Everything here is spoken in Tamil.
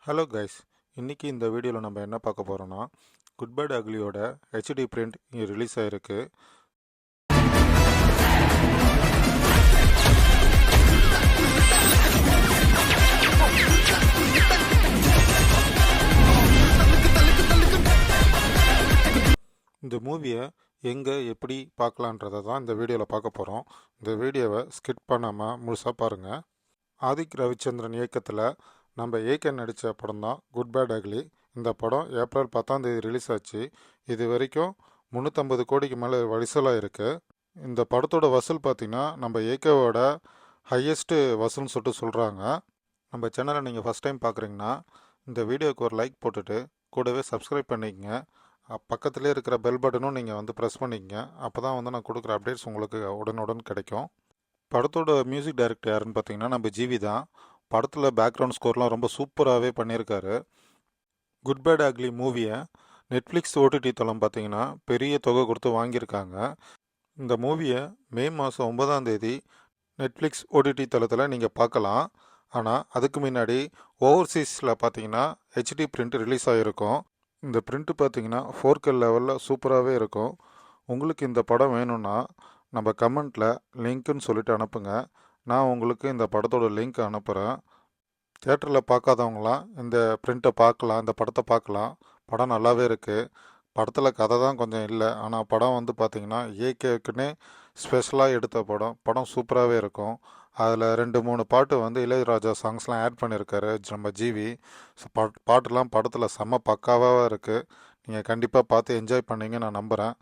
ஹலோ கைஸ், இன்றைக்கி இந்த வீடியோவில் நம்ம என்ன பார்க்க போகிறோன்னா குட் பேட் அக்லியோட ஹெச்டி பிரிண்ட் இங்கே ரிலீஸ் ஆகிருக்கு. இந்த மூவியை எங்கே எப்படி பார்க்கலான்றதை தான் இந்த வீடியோவில் பார்க்க போகிறோம். இந்த வீடியோவை ஸ்கிப் பண்ணாமல் முழுசாக பாருங்கள். ஆதிக் ரவிச்சந்திரன் இயக்கத்தில் நம்ம ஏகே நடித்த படம் தான் குட் பேட் அக்லி. இந்த படம் ஏப்ரல் 10 ரிலீஸ் ஆச்சு. இது வரைக்கும் 350 கோடிக்கு மேலே வசூலாக இருக்குது. இந்த படத்தோட வசூல் பார்த்திங்கன்னா நம்ம ஏகேவோட ஹையஸ்ட்டு வசூல்னு சொல்கிறாங்க. நம்ம சேனலை நீங்கள் ஃபஸ்ட் டைம் பார்க்குறீங்கன்னா இந்த வீடியோவுக்கு ஒரு லைக் போட்டுட்டு கூடவே சப்ஸ்கிரைப் பண்ணிக்கங்க. பக்கத்துலேயே இருக்கிற பெல் பட்டனும் நீங்கள் ப்ரெஸ் பண்ணிக்கங்க. அப்போ தான் நான் கொடுக்குற அப்டேட்ஸ் உங்களுக்கு உடனுடன் கிடைக்கும். படத்தோட மியூசிக் டைரக்டர் யாருன்னு பார்த்தீங்கன்னா நம்ம ஜிவி தான். படத்தில் பேக்ரவுண்ட் ஸ்கோர்லாம் ரொம்ப சூப்பராகவே பண்ணியிருக்காரு. குட் பேட் அக்லி மூவியை நெட்ஃப்ளிக்ஸ் ஓடிடி தளம் பார்த்தீங்கன்னா பெரிய தொகை கொடுத்து வாங்கியிருக்காங்க. இந்த மூவியை மே மாதம் 9 நெட்ஃப்ளிக்ஸ் ஓடிடி தளத்தில் நீங்கள் பார்க்கலாம். ஆனால் அதுக்கு முன்னாடி ஓவர்சீஸில் பார்த்தீங்கன்னா ஹெச்டி பிரிண்ட் ரிலீஸ் ஆகிருக்கும். இந்த பிரிண்ட்டு பார்த்தீங்கன்னா 4K லெவலில் சூப்பராகவே இருக்கும். உங்களுக்கு இந்த படம் வேணும்னா நம்ம கமெண்ட்டில் லிங்க்குன்னு சொல்லிட்டு அனுப்புங்க. நான் உங்களுக்கு இந்த படத்தோட லிங்க் அனுப்புகிறேன். தியேட்டரில் பார்க்காதவங்களாம் இந்த பிரிண்ட்டை பார்க்கலாம், இந்த படத்தை பார்க்கலாம். படம் நல்லாவே இருக்குது. படத்தில் கதை தான் கொஞ்சம் இல்லை, ஆனால் படம் பார்த்திங்கன்னா ஏகேக்குன்னே ஸ்பெஷலாக எடுத்த படம் சூப்பராகவே இருக்கும். அதில் 2-3 பாட்டு இளையராஜா சாங்ஸ்லாம் ஆட் பண்ணியிருக்காரு நம்ம ஜிவி. பாட்டுலாம் படத்தில் செம்ம பக்காவாக இருக்குது. நீங்கள் கண்டிப்பாக பார்த்து என்ஜாய் பண்ணீங்க நான் நம்புகிறேன்.